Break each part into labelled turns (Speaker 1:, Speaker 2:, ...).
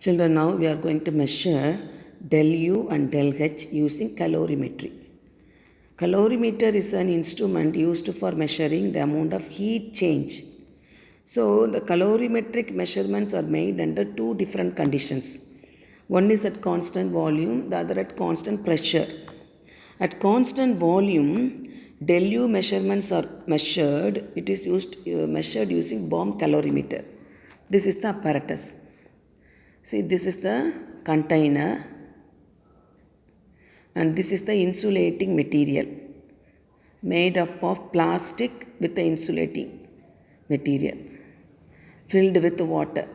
Speaker 1: Children, now we are going to measure del U and del H using calorimetry. Calorimeter is an instrument used for measuring the amount of heat change. So, the calorimetric measurements are made under two different conditions. One is at constant volume, the other at constant pressure. At constant volume, del U measurements are measured. It is measured using bomb calorimeter. This is the apparatus. See, this is the container and this is the insulating material made up of plastic with the insulating material filled with water.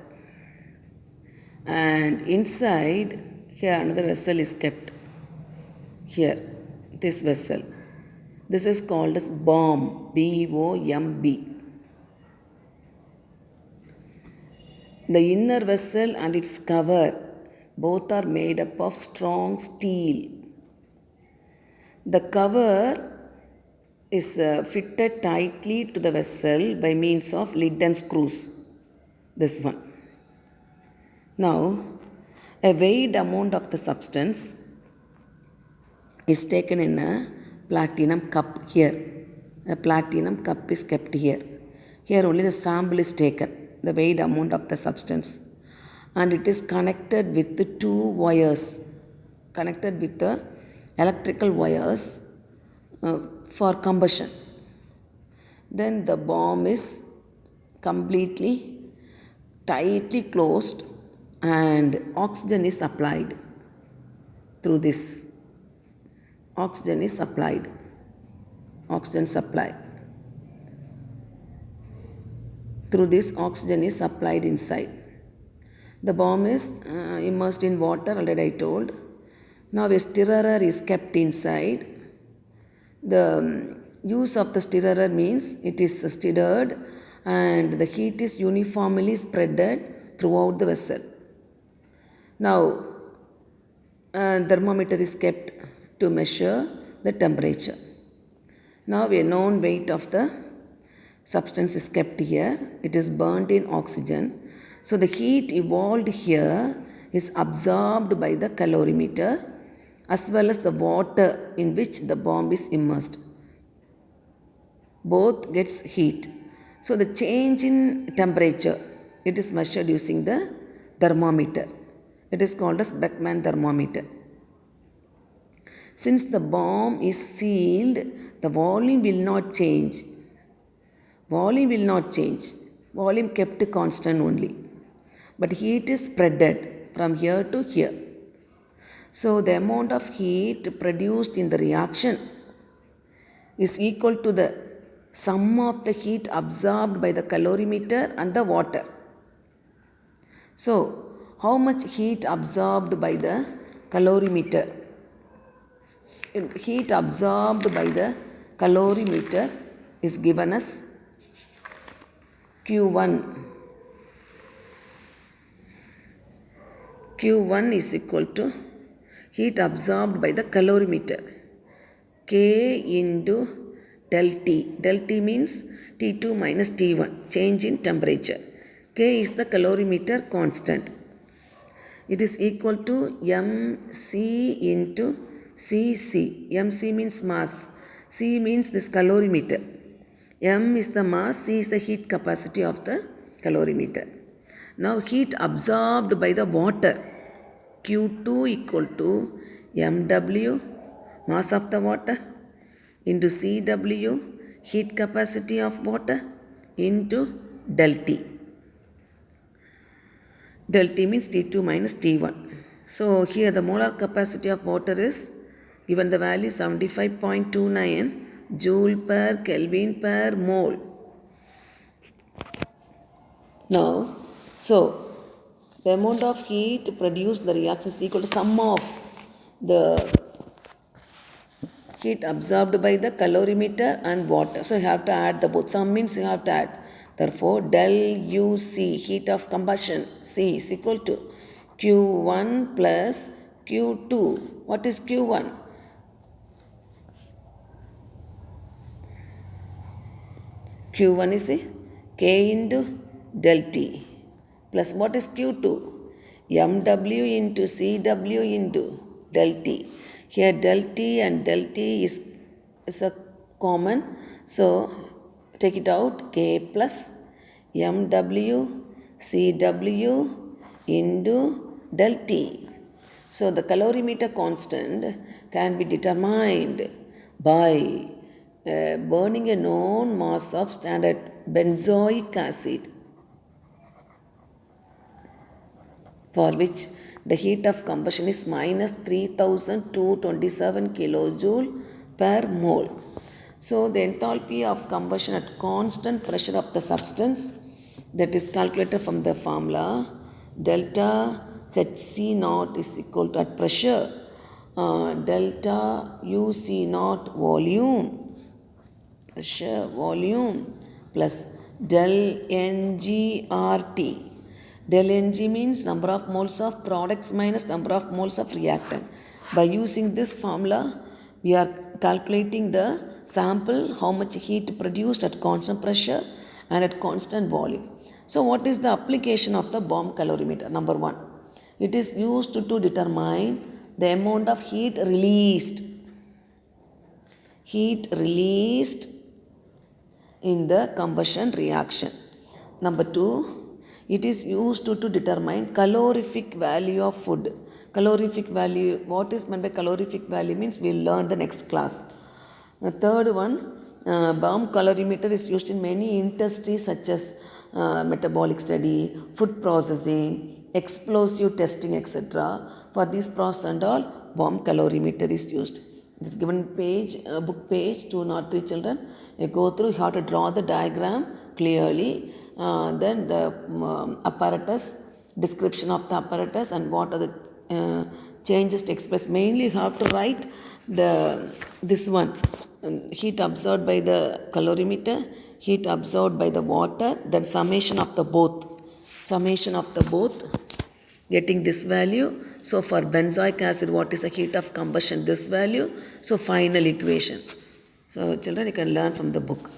Speaker 1: And inside here another vessel is kept. Here, this vessel. This is called as bomb, B-O-M-B. The inner vessel and its cover both are made up of strong steel. The cover is fitted tightly to the vessel by means of lid and screws. This one. Now, a weighed amount of the substance is taken in a platinum cup here. A platinum cup is kept here. Here only the sample is taken, the weighed amount of the substance. And it is connected with the two wires, connected with the electrical wires for combustion. Then the bomb is completely tightly closed and oxygen is applied through this. Oxygen is applied. Oxygen supply. Through this, oxygen is applied inside. The bomb is immersed in water, already I told. Now a stirrer is kept inside. The use of the stirrer means it is stirred and the heat is uniformly spreaded throughout the vessel. Now, thermometer is kept to measure the temperature. Now, a known weight of the substance is kept here. It is burnt in oxygen. So, the heat evolved here is absorbed by the calorimeter as well as the water in which the bomb is immersed. Both gets heat. So, the change in temperature, it is measured using the thermometer. It is called as Beckmann thermometer. Since the bomb is sealed, the volume will not change. Volume will not change. Volume kept constant only. But heat is spreaded from here to here. So the amount of heat produced in the reaction is equal to the sum of the heat absorbed by the calorimeter and the water. So, how much heat absorbed by the calorimeter? Heat absorbed by the calorimeter is given as Q1. Q1 is equal to heat absorbed by the calorimeter, K into del T. Del T means T2 minus T1, change in temperature. K is the calorimeter constant. It is equal to MC into Cc. MC means mass. C means this calorimeter. M is the mass, C is the heat capacity of the calorimeter. Now heat absorbed by the water, Q2 equal to MW, mass of the water, into Cw, heat capacity of water, into del T. Del T means T2 minus T1. So here the molar capacity of water is given the value 75.29 joule per Kelvin per mole. Now, so the amount of heat produced in the reaction is equal to sum of the heat absorbed by the calorimeter and water. So you have to add the both. Sum means you have to add. Therefore, del UC, heat of combustion, C is equal to Q1 plus Q2. What is Q1? Q1 is K into del T plus what is Q2? mw into cw into del T. Here del T and del T is a common, so take it out, K plus mw cw into del T. So the calorimeter constant can be determined by burning a known mass of standard benzoic acid, for which the heat of combustion is minus 3227 kilojoule per mole. So the enthalpy of combustion at constant pressure of the substance, that is calculated from the formula delta Hc naught is equal to, at pressure, delta Uc naught pressure volume plus del NgRT. Del Ng means number of moles of products minus number of moles of reactant. By using this formula, we are calculating the sample, how much heat produced at constant pressure and at constant volume. So what is the application of the bomb calorimeter? Number one, it is used to determine the amount of heat released in the combustion reaction. Number two, it is used to determine calorific value of food. Calorific value, what is meant by calorific value means we'll learn the next class. The third one, bomb calorimeter is used in many industries such as metabolic study, food processing, explosive testing, etc. For this process and all, bomb calorimeter is used. It is given page, book page 203 children. You go through, you have to draw the diagram clearly. Then the apparatus, description of the apparatus and what are the changes to express. Mainly you have to write this one, heat absorbed by the calorimeter, heat absorbed by the water, then summation of the both, getting this value. So for benzoic acid, what is the heat of combustion? This value. So final equation. So children, you can learn from the book.